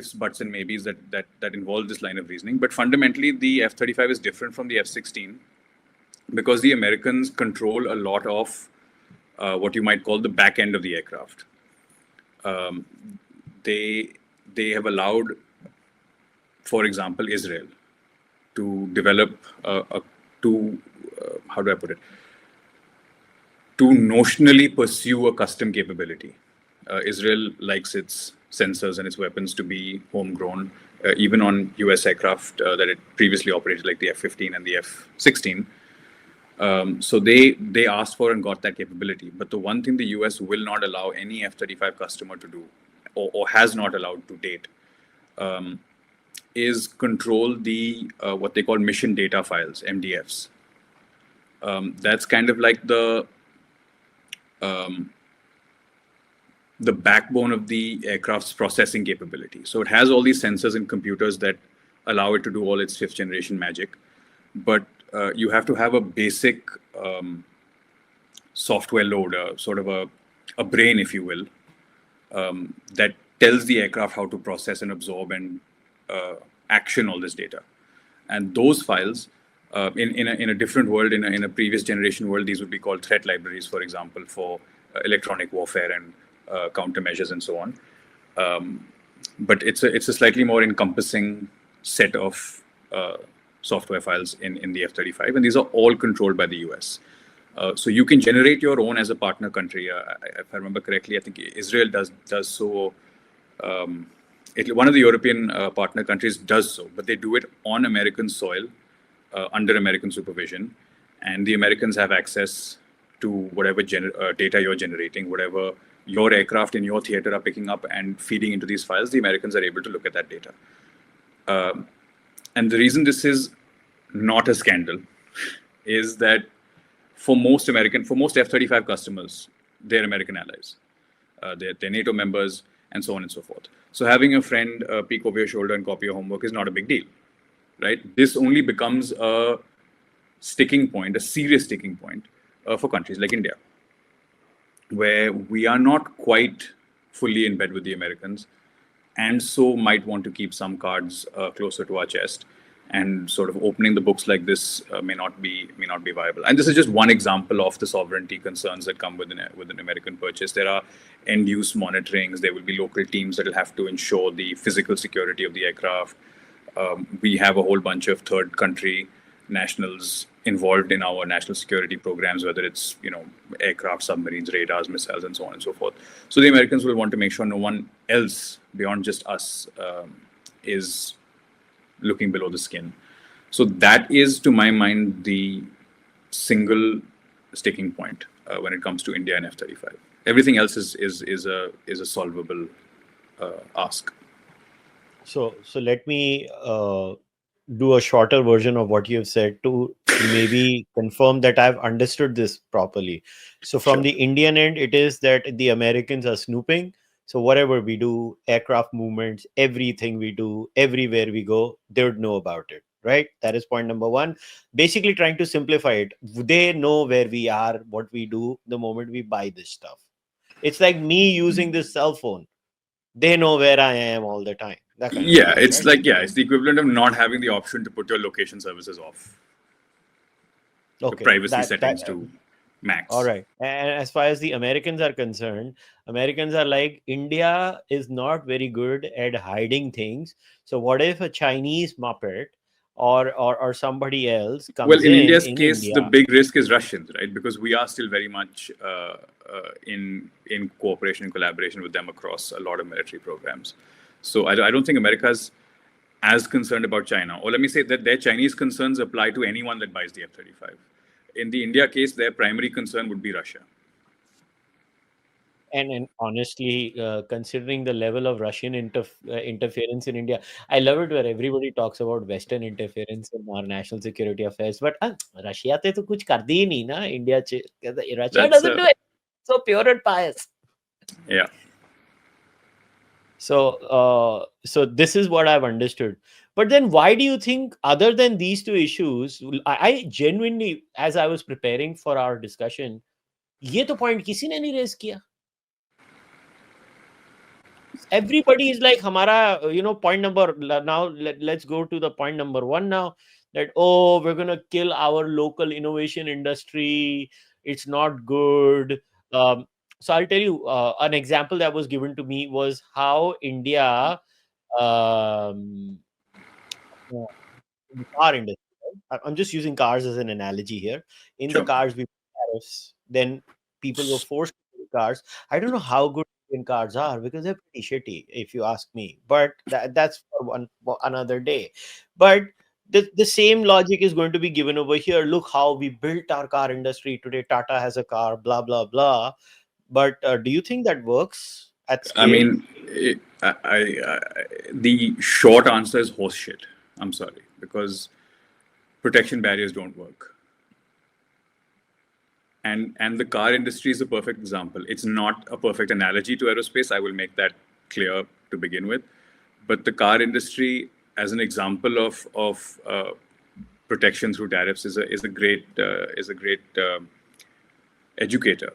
ifs, buts, and maybes that involve this line of reasoning. But fundamentally, the F-35 is different from the F-16 because the Americans control a lot of what you might call the back end of the aircraft. They have allowed, for example, Israel to develop how do I put it? To notionally pursue a custom capability. Israel likes its sensors and its weapons to be homegrown, even on US aircraft that it previously operated, like the F-15 and the F-16. So they asked for and got that capability. But the one thing the US will not allow any F-35 customer to do, or has not allowed to date, is control the what they call mission data files, MDFs. That's kind of like the backbone of the aircraft's processing capability. So it has all these sensors and computers that allow it to do all its fifth generation magic. But you have to have a basic software load, sort of a brain, if you will, that tells the aircraft how to process and absorb and action all this data. And those files, in a different world, in a previous generation world, these would be called threat libraries, for example, for electronic warfare and countermeasures and so on. But it's a slightly more encompassing set of software files in the F-35, and these are all controlled by the US. So you can generate your own as a partner country. If I remember correctly, I think Israel does so. One of the European partner countries does so, but they do it on American soil, under American supervision, and the Americans have access to whatever data you're generating, whatever your aircraft in your theater are picking up and feeding into these files. The Americans are able to look at that data. And the reason this is not a scandal is that for most F-35 customers, they're American allies. They're NATO members, and so on and so forth. So having a friend peek over your shoulder and copy your homework is not a big deal, right? This only becomes a sticking point, a serious sticking point for countries like India, where we are not quite fully in bed with the Americans, and so might want to keep some cards closer to our chest. And sort of opening the books like this may not be viable. And this is just one example of the sovereignty concerns that come with an American purchase. There are end-use monitorings. There will be local teams that will have to ensure the physical security of the aircraft. We have a whole bunch of third country nationals involved in our national security programs, whether it's aircraft, submarines, radars, missiles, and so on and so forth. So the Americans will want to make sure no one else beyond just us is looking below the skin. So that is, to my mind, the single sticking point when it comes to India and F-35. Everything else is a solvable ask. So let me do a shorter version of what you have said to maybe confirm that I've understood this properly. So from the Indian end, it is that the Americans are snooping. So whatever we do, aircraft movements, everything we do, everywhere we go, they would know about it, right? That is point number one. Basically trying to simplify it. They know where we are, what we do the moment we buy this stuff. It's like me using this cell phone. They know where I am all the time. Yeah, it's right? It's the equivalent of not having the option to put your location services off. Okay. The privacy settings to max. All right. And as far as the Americans are concerned, Americans are like, India is not very good at hiding things. So what if a Chinese Muppet or somebody else comes in? Well, in India's case, the big risk is Russians, right? Because we are still very much in cooperation and collaboration with them across a lot of military programs. So I don't think America's as concerned about China. Or let me say that their Chinese concerns apply to anyone that buys the F-35. In the India case, their primary concern would be Russia. And honestly, considering the level of Russian interference in India, I love it where everybody talks about Western interference in our national security affairs. But Russia te to kuch kardi hi nahi na India. Russia doesn't do it. So pure and pious. Yeah. So this is what I've understood. But then why do you think, other than these two issues, I genuinely, as I was preparing for our discussion, ये तो point किसी ने नहीं raise किया. everybody is like hamara, point number now. Let's go to the point number one now. That, oh, we're gonna kill our local innovation industry. It's not good. Um, so I'll tell you an example that was given to me was how India, um, in the car industry. Right? I'm just using cars as an analogy here. In the Sure. cars, we put tariffs. Then people were forced to buy cars. I don't know how good Indian cars are because they're pretty shitty, if you ask me. But that's for another day. But the same logic is going to be given over here. Look how we built our car industry today. Tata has a car, blah blah blah. But do you think that works at I scale? mean, the short answer is horse shit. I'm sorry, because protection barriers don't work. And the car industry is a perfect example. It's not a perfect analogy to aerospace. I will make that clear to begin with. But the car industry, as an example of protection through tariffs, is a great educator.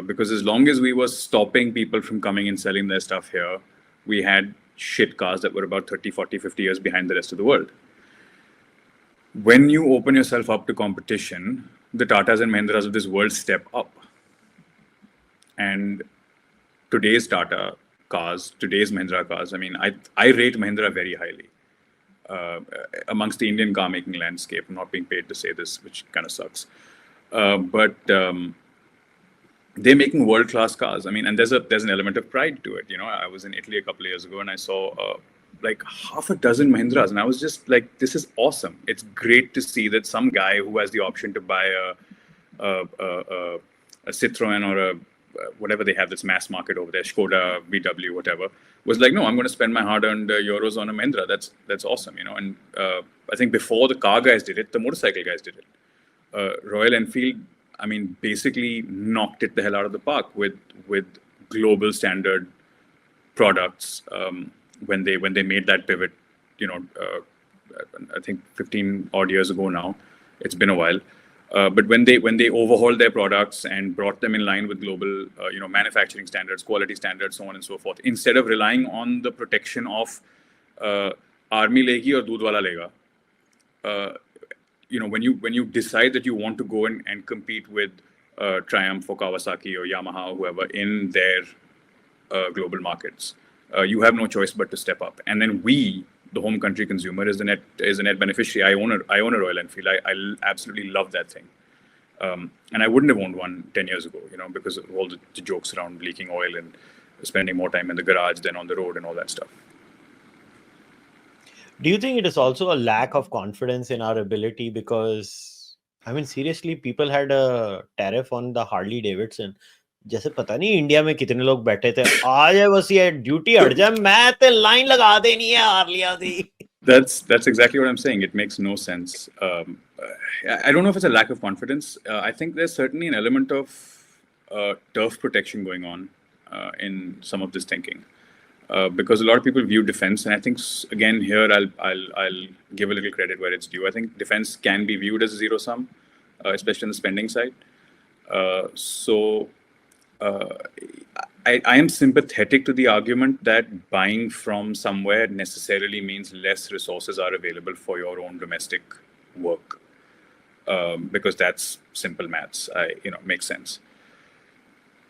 Because as long as we were stopping people from coming and selling their stuff here, we had shit cars that were about 30, 40, 50 years behind the rest of the world. When you open yourself up to competition, the Tatas and Mahindras of this world step up. And today's Tata cars, today's Mahindra cars, I mean, I rate Mahindra very highly amongst the Indian car making landscape. I'm not being paid to say this, which kind of sucks. But they're making world class cars. I mean, and there's an element of pride to it. You know, I was in Italy a couple of years ago and I saw like half a dozen Mahindras, and I was just like, this is awesome. It's great to see that some guy who has the option to buy a Citroen or a whatever they have that's mass market over there, Skoda, VW, whatever, was like, no, I'm going to spend my hard-earned euros on a Mahindra. That's awesome, you know. And I think before the car guys did it, the motorcycle guys did it. Royal Enfield, I mean, basically knocked it the hell out of the park with global standard products when they made that pivot. You know, I think 15 odd years ago now. It's been a while. But when they overhauled their products and brought them in line with global, manufacturing standards, quality standards, so on and so forth, instead of relying on the protection of army legi or doodh wala lega, when you decide that you want to go and compete with Triumph or Kawasaki or Yamaha or whoever in their global markets, you have no choice but to step up. And then we, the home country consumer, is a net beneficiary. I own a Royal Enfield. I absolutely love that thing. And I wouldn't have owned one 10 years ago, because of all the jokes around leaking oil and spending more time in the garage than on the road and all that stuff. Do you think it is also a lack of confidence in our ability? Because, I mean, seriously, people had a tariff on the Harley Davidson. जैसे पता नहीं India में कितने लोग बैठे थे, आ जाए बस ये ड्यूटी हट जाए, मैं तो लाइन लगा देनी है हार्लिया दी. That's exactly what I'm saying. It makes no sense. I don't know if it's a lack of confidence. I think there's certainly an element of turf protection going on in some of this thinking, because a lot of people view defense, and I think again here I'll give a little credit where it's due. I think defense can be viewed as a zero sum, especially on the spending side. I am sympathetic to the argument that buying from somewhere necessarily means less resources are available for your own domestic work, because that's simple maths. Makes sense.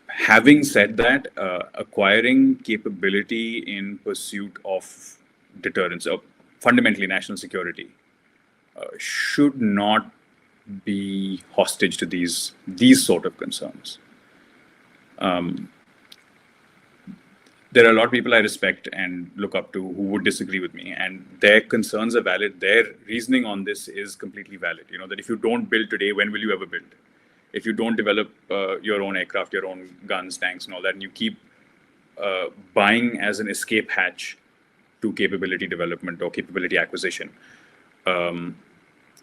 Having said that, acquiring capability in pursuit of deterrence, or fundamentally national security, should not be hostage to these sort of concerns. There are a lot of people I respect and look up to who would disagree with me, and their concerns are valid. Their reasoning on this is completely valid. That if you don't build today, when will you ever build? If you don't develop your own aircraft, your own guns, tanks, and all that, and you keep buying as an escape hatch to capability development or capability acquisition,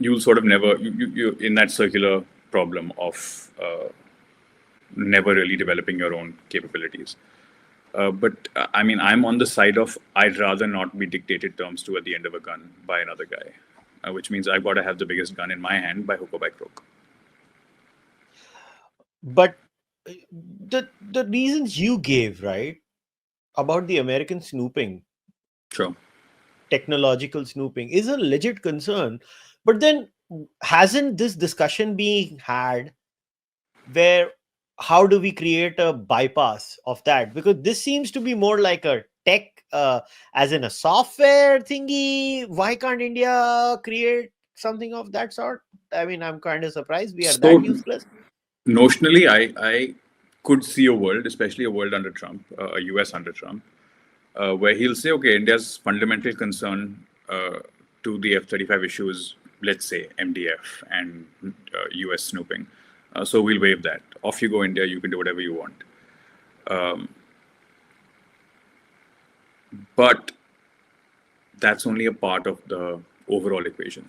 you'll sort of never, you're in that circular problem of never really developing your own capabilities. But I mean, I'm on the side of I'd rather not be dictated terms to at the end of a gun by another guy, which means I've got to have the biggest gun in my hand by hook or by crook. But the reasons you gave, right? about the American snooping, Sure. technological snooping, is a legit concern. But then, hasn't this discussion being had where how do we create a bypass of that? Because this seems to be more like a tech, as in a software thingy. Why can't India create something of that sort? I mean, I'm kind of surprised we are that So useless. notionally, I could see a world, especially a world under Trump, a US under Trump, where he'll say, okay, India's fundamental concern to the F-35 issue is, let's say, MDF and US snooping. So we'll waive that. Off you go, India. You can do whatever you want. But that's only a part of the overall equation.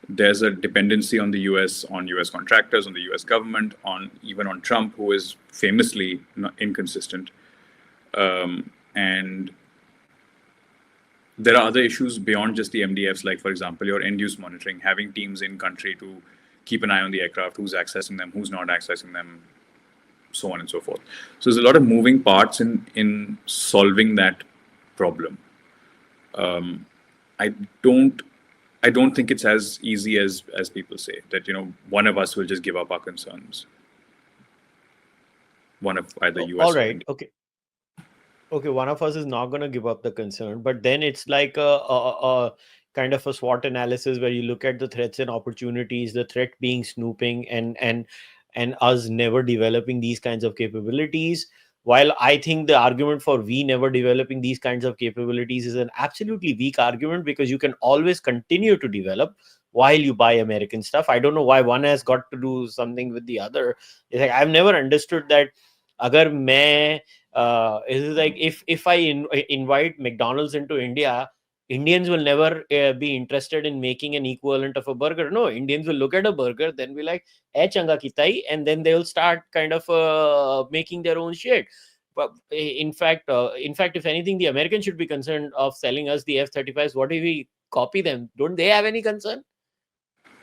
There's a dependency on the US, on US contractors, on the US government, on even on Trump, who is famously inconsistent. And there are other issues beyond just the MDFs, like, for example, your end-use monitoring, having teams in country to keep an eye on the aircraft, who's accessing them, who's not accessing them, so on and so forth. So there's a lot of moving parts in solving that problem. I don't think it's as easy as people say, that, one of us will just give up our concerns. One of either US All or right. India. Okay, one of us is not going to give up the concern, but then it's like a kind of a SWOT analysis where you look at the threats and opportunities, the threat being snooping and us never developing these kinds of capabilities. While I think the argument for we never developing these kinds of capabilities is an absolutely weak argument, because you can always continue to develop while you buy American stuff. I don't know why one has got to do something with the other. It's like, I've never understood that. Agar main is like, if I invite McDonald's into India, Indians will never be interested in making an equivalent of a burger. No, Indians will look at a burger, then be like, "Eh, changa kitai," and then they will start kind of making their own shit. But in fact, if anything, the Americans should be concerned of selling us the F-35s. What if we copy them? Don't they have any concern?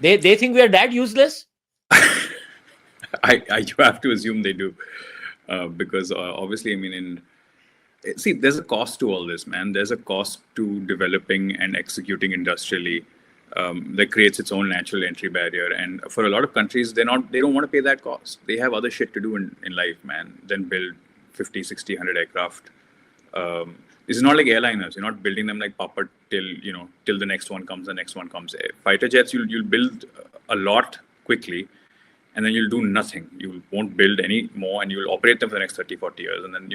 They think we are that useless? You have to assume they do, because obviously, I mean, see, there's a cost to all this, man. There's a cost to developing and executing industrially, that creates its own natural entry barrier. And for a lot of countries, they don't want to pay that cost. They have other shit to do in life, man, than build 50, 60, 100 aircraft. This is not like airliners. You're not building them like puppet till the next one comes, the next one comes. Fighter jets, you'll build a lot quickly, and then you'll do nothing. You won't build any more, and you'll operate them for the next 30, 40 years. And then,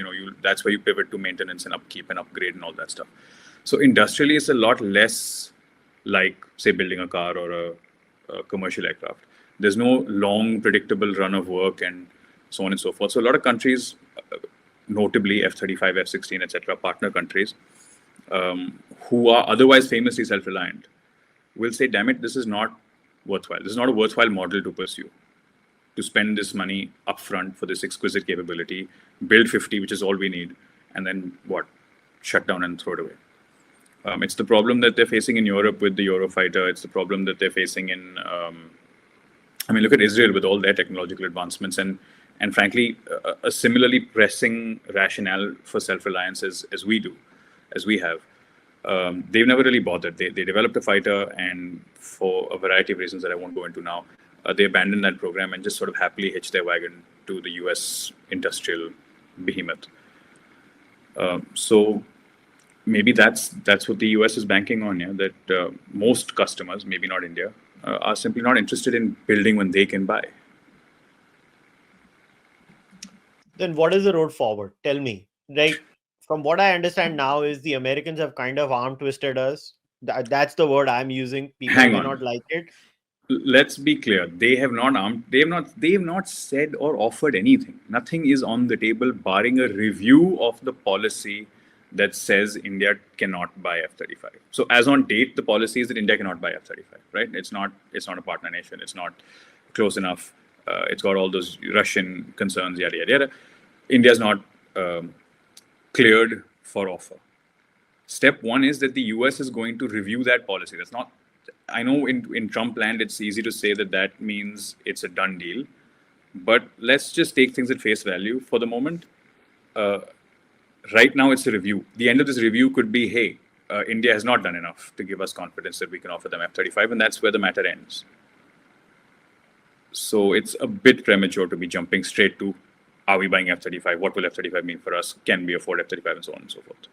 that's where you pivot to maintenance and upkeep and upgrade and all that stuff. So industrially, it's a lot less like, say, building a car or a commercial aircraft. There's no long, predictable run of work and so on and so forth. So a lot of countries, notably F-35, F-16, etc., partner countries, who are otherwise famously self-reliant, will say, damn it, this is not worthwhile. This is not a worthwhile model to pursue. To spend this money upfront for this exquisite capability, build 50, which is all we need, and then shut down and throw it away. It's the problem that they're facing in Europe with the Eurofighter. It's the problem that they're facing in, look at Israel with all their technological advancements, and frankly, a similarly pressing rationale for self-reliance as we have. They've never really bothered. They developed a fighter, and for a variety of reasons that I won't go into now, they abandoned that program and just sort of happily hitched their wagon to the US industrial behemoth. So maybe that's what the US is banking on, that most customers, maybe not India, are simply not interested in building when they can buy. Then what is the road forward? Tell me. Like, from what I understand now is the Americans have kind of arm twisted us. That's the word I'm using. People may not like it. Let's be clear. They have not said or offered anything. Nothing is on the table, barring a review of the policy that says India cannot buy F-35. So as on date, the policy is that India cannot buy F-35, right? It's not a partner nation. It's not close enough. It's got all those Russian concerns, yada, yada, yada. India's not cleared for offer. Step one is that the US is going to review that policy. That's not, I know in Trump land, it's easy to say that means it's a done deal. But let's just take things at face value for the moment. right now it's a review. The end of this review could be, hey, India has not done enough to give us confidence that we can offer them F-35, and that's where the matter ends. So it's a bit premature to be jumping straight to, are we buying F-35? What will F-35 mean for us? Can we afford F-35? And so on and so forth.